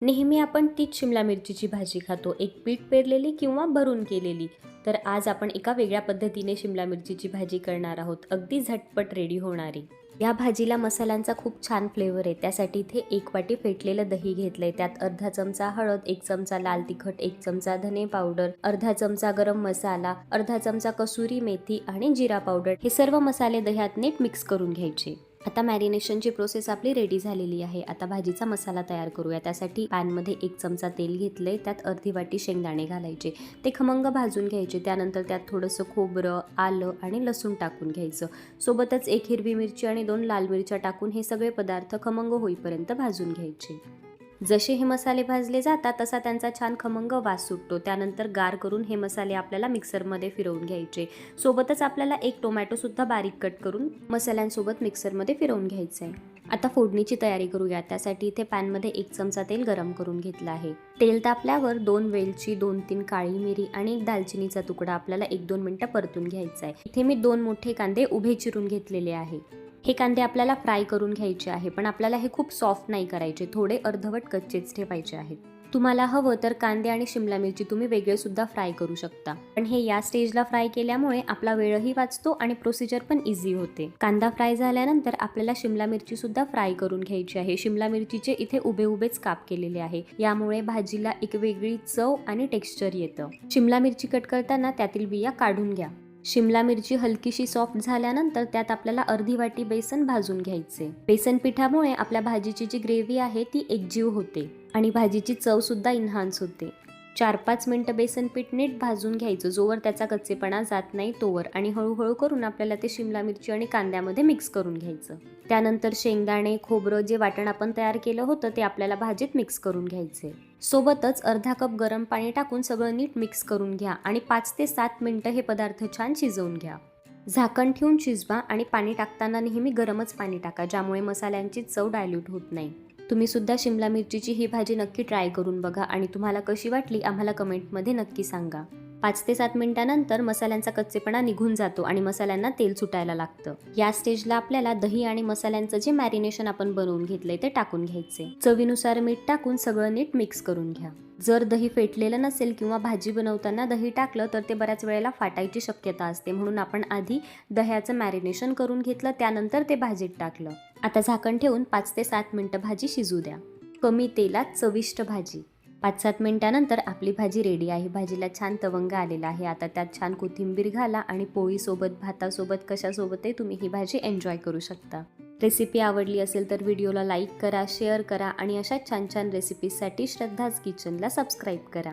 नेहमी आपण तीच शिमला मिरचीची भाजी खातो, एक पीठ पेरलेली किंवा भरून केलेली. तर आज आपण एका वेगळ्या पद्धतीने शिमला मिरचीची भाजी करणार आहोत, अगदी झटपट रेडी होणारी. या भाजीला मसाल्यांचा खूप छान फ्लेवर आहे. त्यासाठी इथे 1 वाटी फेटलेलं दही घेतलंय. त्यात अर्धा चमचा हळद, 1 चमचा लाल तिखट, 1 चमचा धने पावडर, अर्धा चमचा गरम मसाला, अर्धा चमचा कसुरी मेथी आणि जिरा पावडर, हे सर्व मसाले दह्यात नीट मिक्स करून घ्यायचे. आता मॅरिनेशनची प्रोसेस आपली रेडी झालेली आहे. आता भाजीचा मसाला तयार करूया. त्यासाठी पॅनमध्ये 1 चमचा तेल घेतलंय. त्यात अर्धी वाटी शेंगदाणे घालायचे. ते खमंग भाजून घ्यायचे. त्यानंतर त्यात थोडंसं खोबरं, आलं आणि लसूण टाकून घ्यायचं. सोबतच 1 हिरवी मिरची आणि 2 लाल मिरच्या टाकून हे सगळे पदार्थ खमंग होईपर्यंत भाजून घ्यायचे. जसे हे मसाले भाजले जातात तसा त्यांचा छान खमंग वास सुटतो. त्यानंतर गार करून हे मसाले आपल्याला मिक्सरमध्ये फिरवून घ्यायचे. सोबतच आपल्याला 1 टोमॅटो सुद्धा बारीक कट करून मसाल्यांसोबत मिक्सरमध्ये फिरवून घ्यायचं आहे. आता फोडणीची तयारी करूया. त्यासाठी इथे पॅनमध्ये 1 चमचा तेल गरम करून घेतलं आहे. तेल तापल्यावर 2 वेलची, 2-3 काळी मिरी आणि 1 दालचिनीचा तुकडा आपल्याला 1-2 मिनिटं परतून घ्यायचा आहे. इथे मी 2 मोठे कांदे उभे चिरून घेतलेले आहे. हे कांदे आपल्याला फ्राय करून घ्यायचे आहे, पण आपल्याला हे खूप सॉफ्ट नाही करायचे, थोडे अर्धवट कच्चेच ठेवायचे आहेत. तुम्हाला हवं तर कांदे आणि शिमला मिरची तुम्ही वेगळे सुद्धा फ्राय करू शकता, पण हे या स्टेजला फ्राय केल्यामुळे आपला वेळही वाचतो आणि प्रोसिजर पण इझी होते. कांदा फ्राय झाल्यानंतर आपल्याला शिमला मिरची सुद्धा फ्राय करून घ्यायची आहे. शिमला मिरचीचे इथे उभे उभेच काप केलेले आहे. यामुळे भाजीला एक वेगळी चव आणि टेक्स्चर येतं. शिमला मिरची कट करताना त्यातील बिया काढून घ्या. शिमला मिरची हलकीशी सॉफ्ट झाल्यानंतर त्यात आपल्याला अर्धी वाटी बेसन भाजून घ्यायचे. बेसन पिठामुळे आपल्या भाजीची जी ग्रेव्ही आहे ती एकजीव होते आणि भाजीची चव सुद्धा इन्हान्स होते. 4-5 मिनिटं बेसन पीठ नीट भाजून घ्यायचं, जोवर त्याचा कच्चेपणा जात नाही तोवर, आणि हळूहळू करून आपल्याला ते शिमला मिरची आणि कांद्यामध्ये मिक्स करून घ्यायचं. त्यानंतर शेंगदाणे, खोबरं, जे वाटण आपण तयार केलं होतं ते आपल्याला भाजीत मिक्स करून घ्यायचे. सोबतच अर्धा कप गरम पाणी टाकून सगळं नीट मिक्स करून घ्या आणि 5 ते 7 मिनिटं हे पदार्थ छान शिजवून घ्या. झाकण ठेवून शिजवा आणि पाणी टाकताना नेहमी गरमच पाणी टाका, ज्यामुळे मसाल्यांची चव डायल्यूट होत नाही. तुम्ही सुद्धा शिमला मिरचीची ही भाजी नक्की ट्राय करून बघा आणि तुम्हाला कशी वाटली आम्हाला कमेंटमध्ये नक्की सांगा. 5 ते 7 मिनिटांनंतर मसाल्यांचा कच्चेपणा निघून जातो आणि मसाल्यांना तेल सुटायला लागतं. या स्टेजला आपल्याला दही आणि मसाल्यांचं जे मॅरिनेशन आपण बनवून घेतलंय ते टाकून घ्यायचे. चवीनुसार मीठ टाकून सगळं नीट मिक्स करून घ्या. जर दही फेटलेलं नसेल किंवा भाजी बनवताना दही टाकलं तर ते बऱ्याच वेळेला फाटायची शक्यता असते, म्हणून आपण आधी दह्याचं मॅरिनेशन करून घेतलं, त्यानंतर ते भाजीत टाकलं. आता झाकण ठेवून 5 ते 7 मिनिटं भाजी शिजू द्या. कमी तेलात चविष्ट भाजी. 5-7 मिनिटांनंतर आपली भाजी रेडी आहे. भाजीला छान तवंग आलेला आहे. आता त्यात छान कोथिंबीर घाला आणि पोळीसोबत, भातासोबत, कशासोबतही तुम्ही ही भाजी एन्जॉय करू शकता. रेसिपी आवडली असेल तर व्हिडिओला लाईक करा, शेअर करा आणि अशा छान छान रेसिपीजसाठी श्रद्धाज किचनला सबस्क्राईब करा.